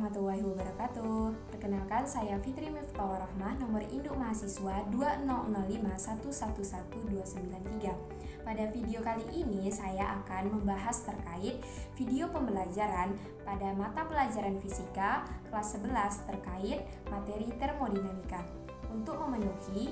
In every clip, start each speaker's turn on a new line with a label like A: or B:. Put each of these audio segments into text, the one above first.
A: warahmatullahi wabarakatuh. Perkenalkan, saya Fitri Miftahul Rahmah, nomor induk mahasiswa 20051111293. Pada video kali ini, saya akan membahas terkait video pembelajaran pada mata pelajaran fisika kelas 11 terkait materi termodinamika. Untuk memenuhi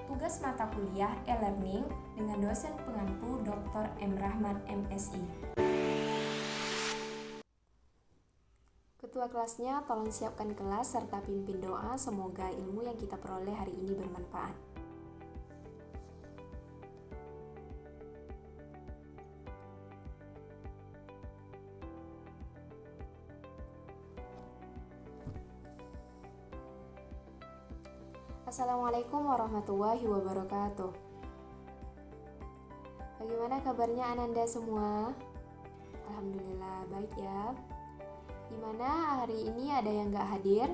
A: tugas mata kuliah e-learning dengan dosen pengampu Dr. M. Rahmat MSI. Ketua kelasnya tolong siapkan kelas serta pimpin doa, semoga ilmu yang kita peroleh hari ini bermanfaat. Assalamualaikum warahmatullahi wabarakatuh. Bagaimana kabarnya Ananda semua? Alhamdulillah baik ya. Gimana hari ini ada yang gak hadir?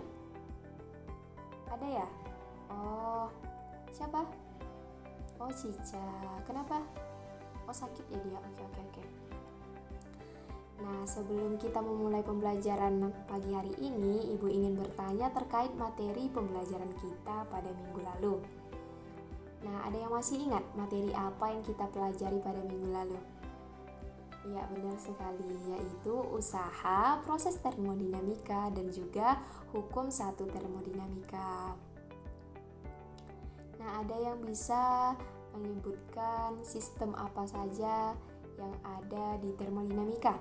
A: Ada ya? Oh, siapa? Oh, Cica. Kenapa? Oh, sakit ya dia? Oke. Nah, sebelum kita memulai pembelajaran pagi hari ini, Ibu ingin bertanya terkait materi pembelajaran kita pada minggu lalu. Nah, ada yang masih ingat materi apa yang kita pelajari pada minggu lalu? Ya, benar sekali, yaitu usaha, proses termodinamika, dan juga hukum satu termodinamika. Nah, ada yang bisa menyebutkan sistem apa saja yang ada di termodinamika?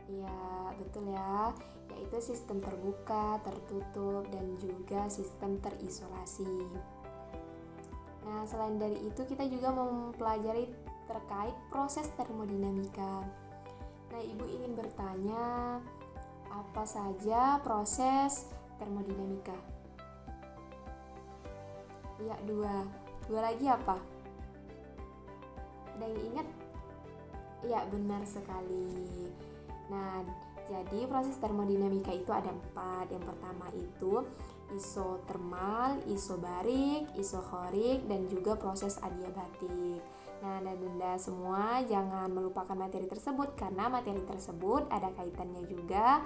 A: Ya, betul ya, yaitu sistem terbuka, tertutup, dan juga sistem terisolasi. Nah, selain dari itu kita juga mempelajari terkait proses termodinamika. Nah, Ibu ingin bertanya, apa saja proses termodinamika? Ya, dua lagi apa? Ada yang ingat? Ya, benar sekali. Nah, jadi proses termodinamika itu ada 4. Yang pertama itu isotermal, isobarik, isochorik, dan juga proses adiabatik. Nah, Anda semua jangan melupakan materi tersebut karena materi tersebut ada kaitannya juga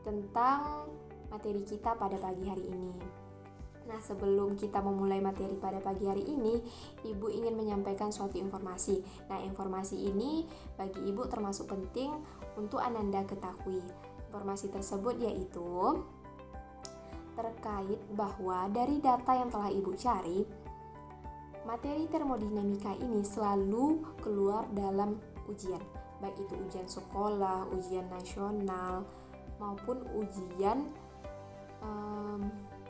A: tentang materi kita pada pagi hari ini. Nah, sebelum kita memulai materi pada pagi hari ini, Ibu ingin menyampaikan suatu informasi. Nah, informasi ini bagi Ibu termasuk penting untuk Ananda ketahui. Informasi tersebut yaitu terkait bahwa dari data yang telah Ibu cari, materi termodinamika ini selalu keluar dalam ujian, baik itu ujian sekolah, ujian nasional, maupun ujian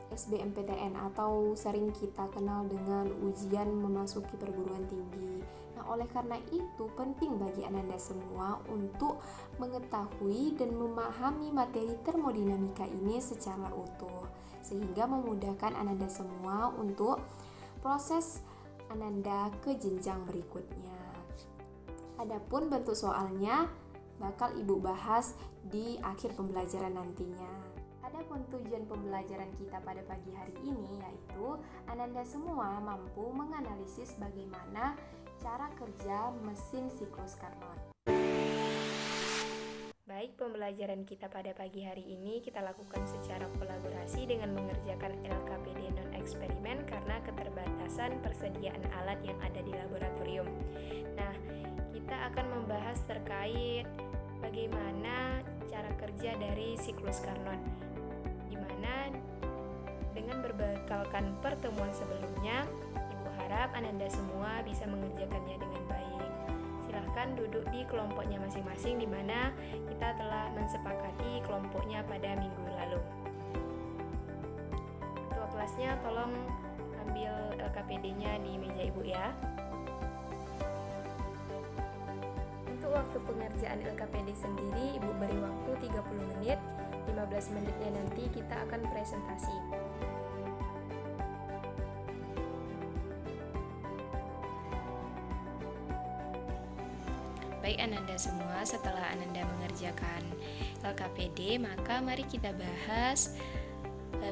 A: SBMPTN atau sering kita kenal dengan ujian memasuki perguruan tinggi. Nah, oleh karena itu penting bagi Ananda semua untuk mengetahui dan memahami materi termodinamika ini secara utuh, sehingga memudahkan Ananda semua untuk proses Ananda ke jenjang berikutnya. Adapun bentuk soalnya bakal Ibu bahas di akhir pembelajaran nantinya. Adapun tujuan pembelajaran kita pada pagi hari ini yaitu Ananda semua mampu menganalisis bagaimana cara kerja mesin siklus Carnot. Baik, pembelajaran kita pada pagi hari ini kita lakukan secara kolaborasi dengan mengerjakan LKPD non-eksperimen karena keterbatasan persediaan alat yang ada di laboratorium. Nah, kita akan membahas terkait bagaimana cara kerja dari siklus Carnot, di mana dengan berbekalkan pertemuan sebelumnya, Ibu harap Ananda semua bisa mengerjakannya dengan baik. Silahkan duduk di kelompoknya masing-masing di mana kita telah mensepakati kelompoknya pada minggu lalu. Ketua kelasnya tolong ambil LKPD-nya di meja Ibu ya. Untuk waktu pengerjaan LKPD sendiri Ibu beri waktu 30 menit, 15 menitnya nanti kita akan presentasi. Baik Ananda semua, setelah Ananda mengerjakan LKPD, maka mari kita bahas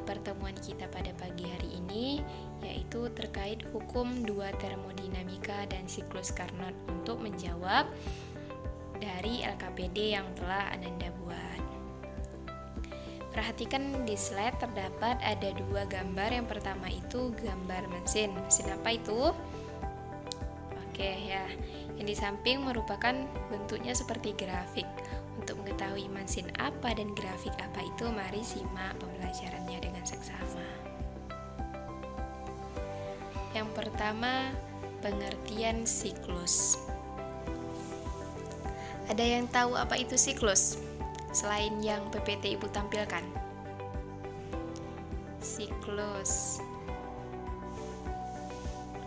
A: pertemuan kita pada pagi hari ini, yaitu terkait hukum 2 termodinamika dan siklus Carnot. Untuk menjawab dari LKPD yang telah Ananda buat. Perhatikan di slide terdapat ada dua gambar. Yang pertama itu gambar mesin. Mesin apa itu? Oke ya, yang di samping merupakan bentuknya seperti grafik. Untuk mengetahui mesin apa dan grafik apa itu, mari simak pembelajarannya dengan seksama. Yang pertama, pengertian siklus. Ada yang tahu apa itu siklus? Selain yang PPT Ibu tampilkan. Siklus.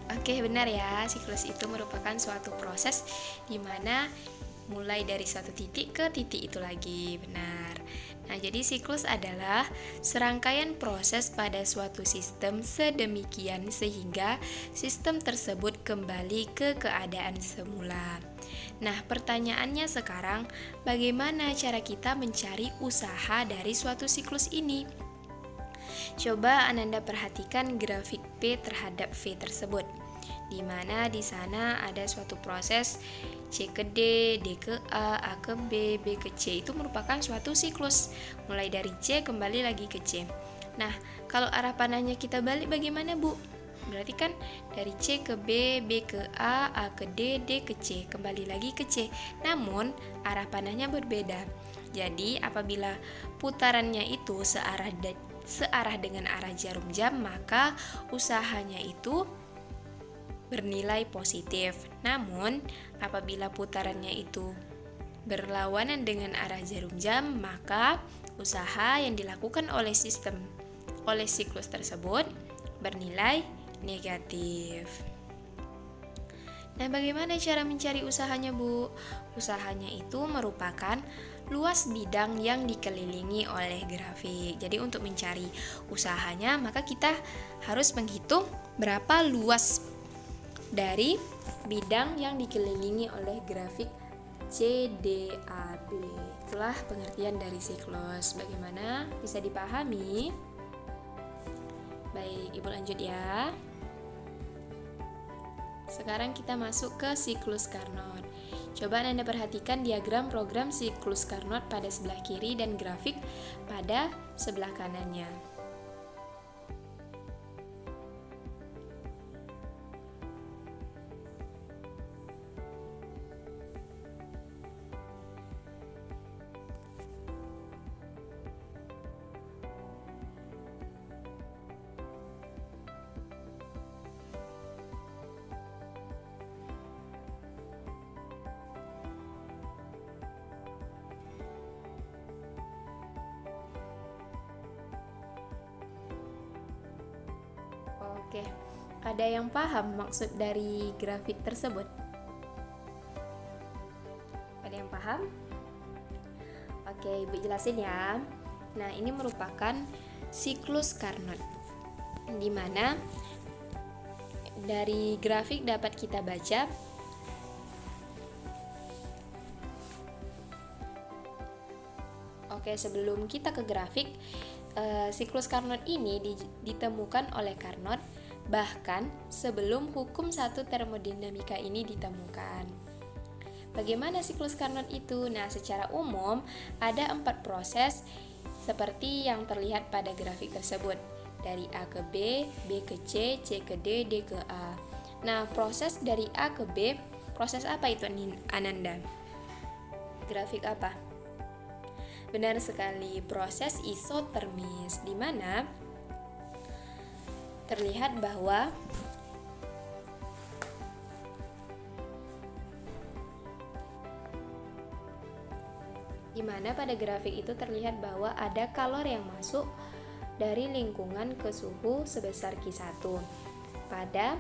A: Oke, benar ya. Siklus itu merupakan suatu proses di mana mulai dari suatu titik ke titik itu lagi. Benar. Nah, jadi siklus adalah serangkaian proses pada suatu sistem sedemikian sehingga sistem tersebut kembali ke keadaan semula. Nah, pertanyaannya sekarang, bagaimana cara kita mencari usaha dari suatu siklus ini? Coba Ananda perhatikan grafik P terhadap V tersebut, di mana di sana ada suatu proses C ke D, D ke A ke B, B ke C. Itu merupakan suatu siklus, mulai dari C kembali lagi ke C. Nah, kalau arah panahnya kita balik bagaimana, Bu? Berarti kan dari C ke B, B ke A ke D, D ke C, kembali lagi ke C. Namun arah panahnya berbeda. Jadi apabila putarannya itu searah dengan arah jarum jam, maka usahanya itu bernilai positif. Namun apabila putarannya itu berlawanan dengan arah jarum jam, maka usaha yang dilakukan oleh siklus tersebut bernilai negatif. Nah, bagaimana cara mencari usahanya, Bu? Usahanya itu merupakan luas bidang yang dikelilingi oleh grafik. Jadi untuk mencari usahanya, maka kita harus menghitung berapa luas dari bidang yang dikelilingi oleh grafik CDAB. Itulah pengertian dari siklus. Bagaimana? Bisa dipahami? Baik, Ibu lanjut ya. Sekarang kita masuk ke siklus Carnot. Coba Anda perhatikan diagram program siklus Carnot pada sebelah kiri dan grafik pada sebelah kanannya. Oke, ada yang paham maksud dari grafik tersebut? Ada yang paham? Oke, Ibu jelasin ya. Nah, ini merupakan siklus Carnot, di mana dari grafik dapat kita baca Oke, sebelum kita ke grafik, siklus Carnot ini ditemukan oleh Carnot bahkan sebelum hukum satu termodinamika ini ditemukan. Bagaimana siklus Carnot itu? Nah, secara umum ada 4 proses seperti yang terlihat pada grafik tersebut. Dari A ke B, B ke C, C ke D, D ke A. Nah, proses dari A ke B, proses apa itu Ananda? Grafik apa? Benar sekali, proses isotermis, di mana terlihat bahwa pada grafik itu terlihat bahwa ada kalor yang masuk dari lingkungan ke suhu sebesar Q1 pada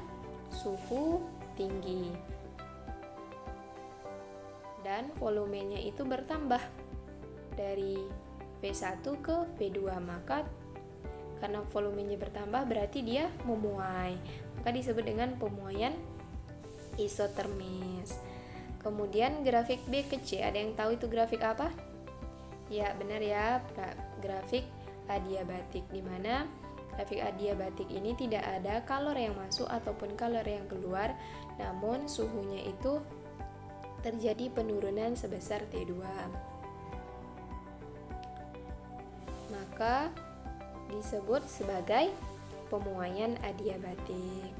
A: suhu tinggi, dan volumenya itu bertambah dari V1 ke V2. Maka karena volumenya bertambah berarti dia memuai, maka disebut dengan pemuaian isotermis. Kemudian grafik B ke C, ada yang tahu itu grafik apa? Ya, benar ya, grafik adiabatik, di mana grafik adiabatik ini tidak ada kalor yang masuk ataupun kalor yang keluar, namun suhunya itu terjadi penurunan sebesar T2. Maka disebut sebagai pemuaian adiabatik.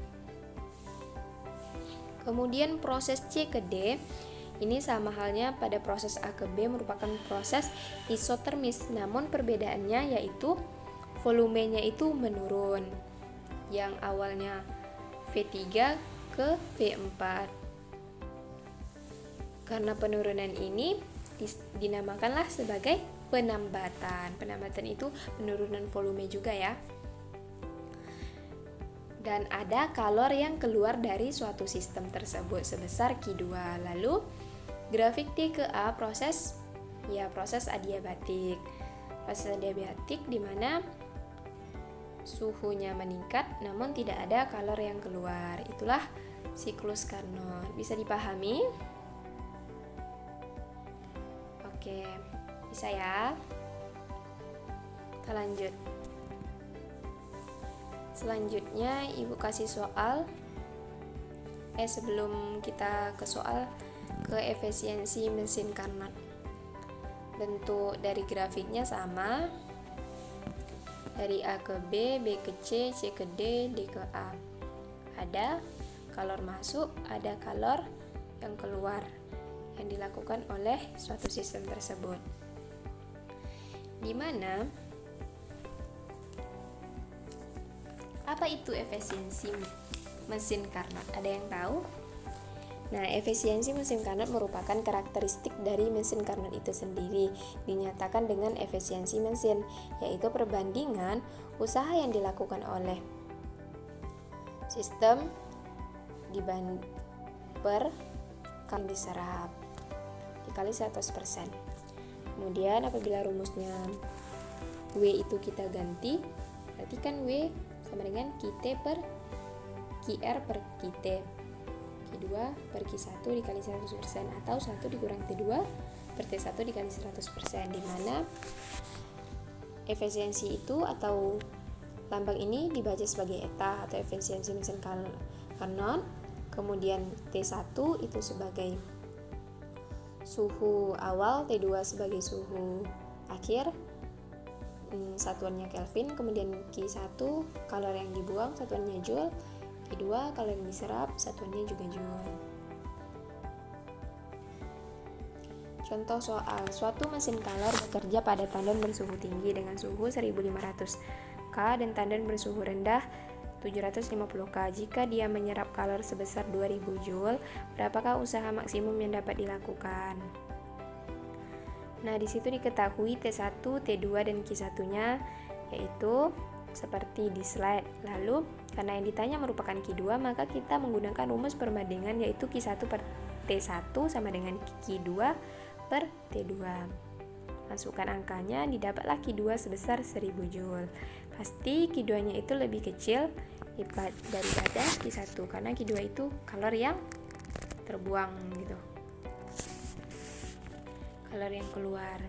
A: Kemudian proses C ke D ini sama halnya pada proses A ke B merupakan proses isotermis, namun perbedaannya yaitu volumenya itu menurun. Yang awalnya V3 ke V4. Karena penurunan ini dinamakanlah sebagai penambatan. Penambatan itu penurunan volume juga ya. Dan ada kalor yang keluar dari suatu sistem tersebut sebesar Q2. Lalu grafik D ke A proses adiabatik. Proses adiabatik di mana suhunya meningkat namun tidak ada kalor yang keluar. Itulah siklus Carnot. Bisa dipahami? Oke, bisa ya? Kita lanjut. Selanjutnya Ibu kasih soal. Sebelum kita ke soal, ke efisiensi mesin Carnot. Bentuk dari grafiknya sama. Dari A ke B, B ke C, C ke D, D ke A. Ada kalor masuk, ada kalor yang keluar yang dilakukan oleh suatu sistem tersebut. Di mana apa itu efisiensi mesin Carnot? Ada yang tahu? Nah, efisiensi mesin Carnot merupakan karakteristik dari mesin Carnot itu sendiri, dinyatakan dengan efisiensi mesin, yaitu perbandingan usaha yang dilakukan oleh sistem per kali diserap dikali 100%. Kemudian apabila rumusnya W itu kita ganti, berarti kan W sama dengan QT per QR per QT, Q2 per Q1 dikali 100% atau 1 dikurang T2 per T1 dikali 100%, di mana efisiensi itu atau lambang ini dibaca sebagai eta atau efisiensi mesin Carnot. Kemudian T1 itu sebagai suhu awal, T2 sebagai suhu akhir, satuannya Kelvin. Kemudian Q1 kalor yang dibuang, satuannya Joule. Q2 kalor yang diserap, satuannya juga Joule. Contoh soal, suatu mesin kalor bekerja pada tandon bersuhu tinggi dengan suhu 1500 K dan tandon bersuhu rendah 750 K. Jika dia menyerap kalor sebesar 2000 Joule, berapakah usaha maksimum yang dapat dilakukan? Nah, di situ diketahui T1, T2 dan Q1-nya yaitu seperti di slide. Lalu, karena yang ditanya merupakan Q2, maka kita menggunakan rumus perbandingan yaitu Q1 per T1 sama dengan Q2 per T2. Masukkan angkanya, didapatlah Q2 sebesar 1000 Joule. Pasti Q2-nya itu lebih kecil daripada Q1 karena Q2 itu kalor yang terbuang gitu. Kalor yang keluar.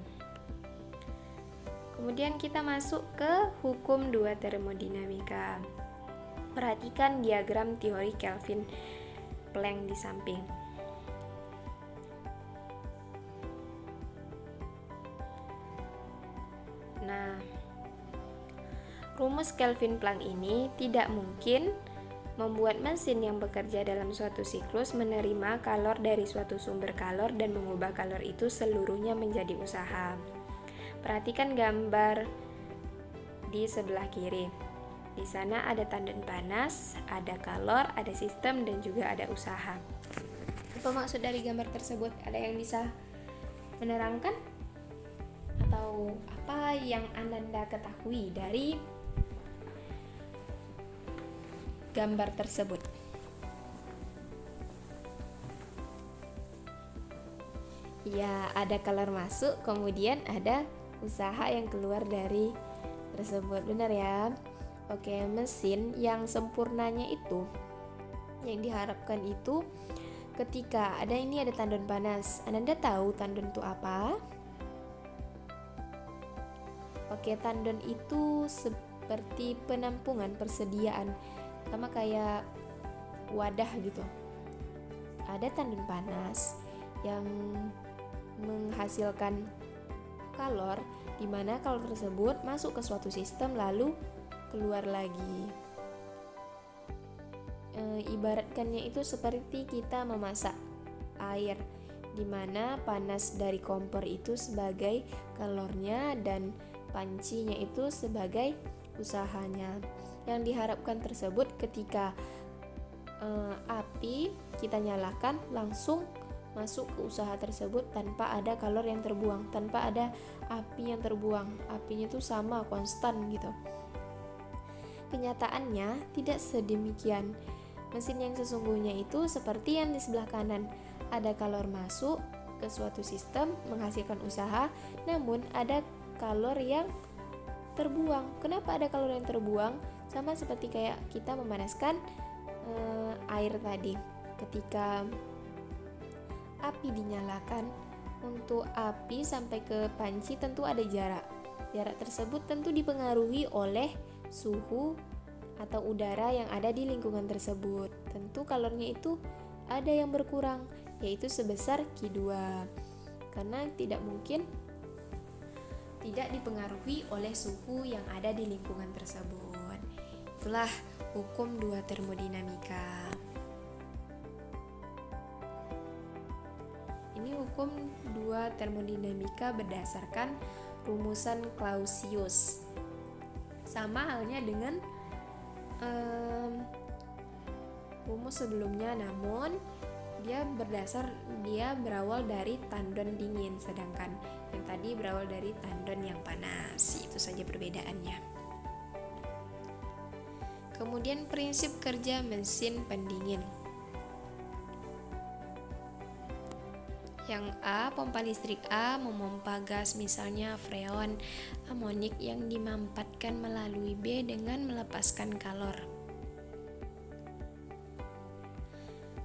A: Kemudian kita masuk ke hukum 2 termodinamika. Perhatikan diagram teori Kelvin Planck di samping. Nah, rumus Kelvin Planck ini tidak mungkin membuat mesin yang bekerja dalam suatu siklus menerima kalor dari suatu sumber kalor dan mengubah kalor itu seluruhnya menjadi usaha. Perhatikan gambar di sebelah kiri. Di sana ada tandon panas, ada kalor, ada sistem, dan juga ada usaha. Apa maksud dari gambar tersebut? Ada yang bisa menerangkan? Atau apa yang Anda ketahui dari gambar tersebut? Ya, ada kalor masuk, kemudian ada usaha yang keluar dari tersebut. Benar ya? Oke, mesin yang sempurnanya itu, yang diharapkan itu ketika ada tandon panas. Anda tahu tandon itu apa? Oke, tandon itu seperti penampungan, persediaan, sama kayak wadah gitu. Ada tandon panas yang menghasilkan kalor, di mana kalor tersebut masuk ke suatu sistem lalu keluar lagi. Ibaratkannya itu seperti kita memasak air, di mana panas dari kompor itu sebagai kalornya dan pancinya itu sebagai usahanya. Yang diharapkan tersebut ketika api kita nyalakan langsung masuk ke usaha tersebut tanpa ada kalor yang terbuang, tanpa ada api yang terbuang. Apinya itu sama, konstan gitu. Kenyataannya tidak sedemikian. Mesin yang sesungguhnya itu seperti yang di sebelah kanan. Ada kalor masuk ke suatu sistem menghasilkan usaha, namun ada kalor yang terbuang. Kenapa ada kalor yang terbuang? Sama seperti kayak kita memanaskan air tadi. Ketika api dinyalakan, untuk api sampai ke panci tentu ada jarak. Jarak tersebut tentu dipengaruhi oleh suhu atau udara yang ada di lingkungan tersebut. Tentu kalornya itu ada yang berkurang, yaitu sebesar Q2. Karena tidak mungkin tidak dipengaruhi oleh suhu yang ada di lingkungan tersebut. Itulah hukum 2 termodinamika. Ini hukum 2 termodinamika berdasarkan rumusan Clausius. Sama halnya dengan rumus sebelumnya, namun dia berawal dari tandon dingin, sedangkan yang tadi berawal dari tandon yang panas. Itu saja perbedaannya. Kemudian prinsip kerja mesin pendingin. Yang A, pompa listrik A memompa gas misalnya freon amonik yang dimampatkan melalui B dengan melepaskan kalor.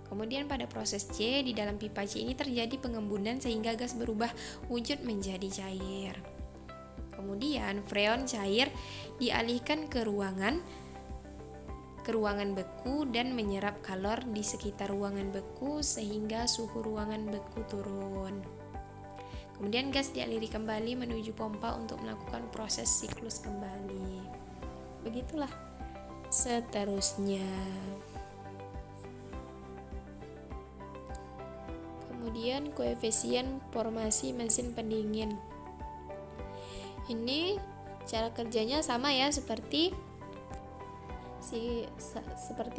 A: Kemudian pada proses C, di dalam pipa C ini terjadi pengembunan sehingga gas berubah wujud menjadi cair. Kemudian freon cair dialihkan ke ruangan beku dan menyerap kalor di sekitar ruangan beku sehingga suhu ruangan beku turun. Kemudian gas dialiri kembali menuju pompa untuk melakukan proses siklus kembali. Begitulah seterusnya. Kemudian koefisien formasi mesin pendingin. Ini cara kerjanya sama ya seperti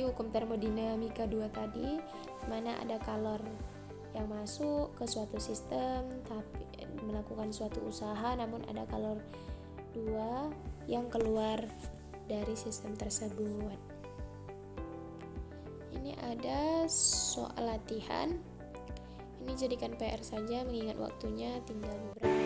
A: hukum termodinamika 2 tadi, mana ada kalor yang masuk ke suatu sistem tapi melakukan suatu usaha, namun ada kalor 2 yang keluar dari sistem tersebut. Ini ada soal latihan. Ini jadikan PR saja mengingat waktunya tinggal beberapa.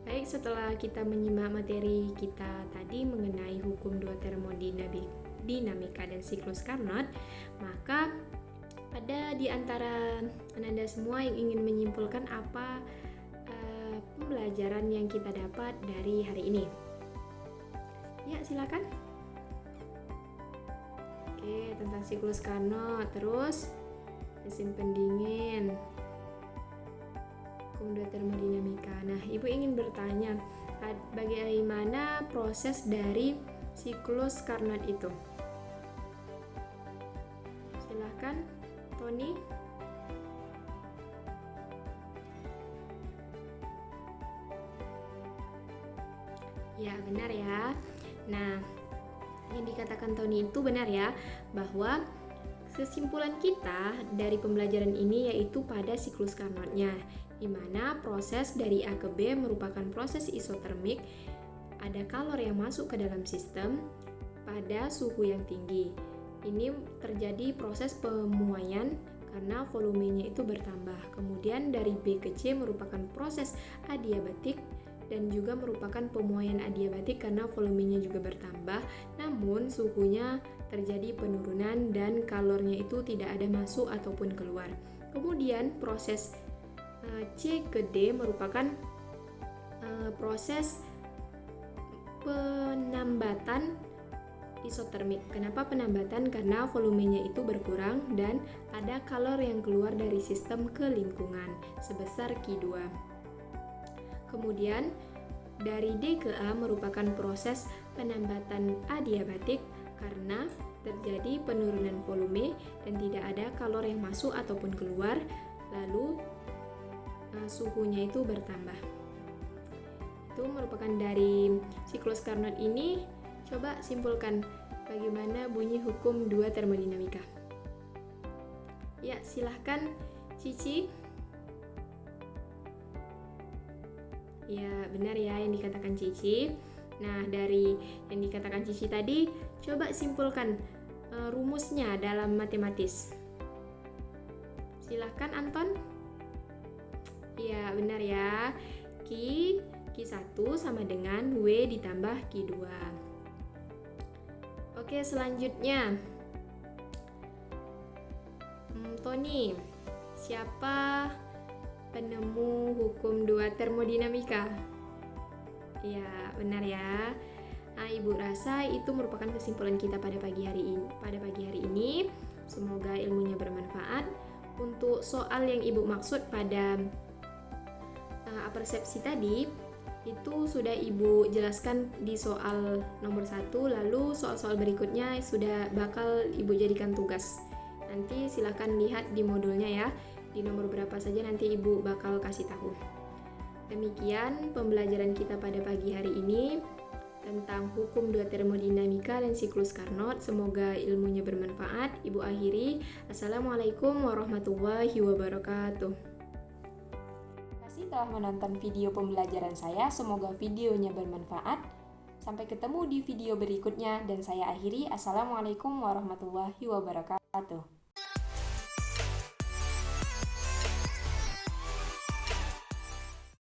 A: Baik, setelah kita menyimak materi kita tadi mengenai hukum 2 termodinamika dan siklus Carnot, maka ada di antara Anda semua yang ingin menyimpulkan apa pembelajaran yang kita dapat dari hari ini. Ya, silakan. Oke, tentang siklus Carnot, terus mesin pendingin, hukum 2 termodinamika. Nah, Ibu ingin bertanya, bagaimana proses dari siklus Carnot itu? Silahkan, Tony. Ya, benar ya. Nah, yang dikatakan Tony itu benar ya, bahwa kesimpulan kita dari pembelajaran ini yaitu pada siklus Carnotnya, di mana proses dari A ke B merupakan proses isotermik, ada kalor yang masuk ke dalam sistem pada suhu yang tinggi. Ini terjadi proses pemuaian karena volumenya itu bertambah. Kemudian dari B ke C merupakan proses adiabatik dan juga merupakan pemuaian adiabatik karena volumenya juga bertambah, namun suhunya terjadi penurunan dan kalornya itu tidak ada masuk ataupun keluar. Kemudian proses C ke D merupakan proses penambatan isotermik. Kenapa penambatan? Karena volumenya itu berkurang dan ada kalor yang keluar dari sistem ke lingkungan sebesar Q2. Kemudian dari D ke A merupakan proses penambatan adiabatik karena terjadi penurunan volume dan tidak ada kalor yang masuk ataupun keluar, lalu suhunya itu bertambah. Itu merupakan dari siklus Carnot ini. Coba simpulkan bagaimana bunyi hukum 2 termodinamika. Ya, silahkan Cici. Ya, benar ya yang dikatakan Cici. Nah, dari yang dikatakan Cici tadi, coba simpulkan rumusnya dalam matematis. Silahkan Anton. Ya, benar ya. Q1 sama dengan W ditambah Q2. Oke, selanjutnya Tony, siapa penemu hukum 2 termodinamika? Ya, benar ya. Nah, Ibu rasa itu merupakan kesimpulan kita pada pagi hari ini. Semoga ilmunya bermanfaat. Untuk soal yang Ibu maksud pada apersepsi tadi, itu sudah Ibu jelaskan di soal nomor 1, lalu soal-soal berikutnya sudah bakal Ibu jadikan tugas. Nanti silahkan lihat di modulnya ya, di nomor berapa saja nanti Ibu bakal kasih tahu. Demikian pembelajaran kita pada pagi hari ini tentang hukum 2 termodinamika dan siklus Carnot. Semoga ilmunya bermanfaat. Ibu akhiri. Assalamualaikum warahmatullahi wabarakatuh. Telah menonton video pembelajaran saya, semoga videonya bermanfaat. Sampai ketemu di video berikutnya dan saya akhiri. Assalamualaikum warahmatullahi wabarakatuh.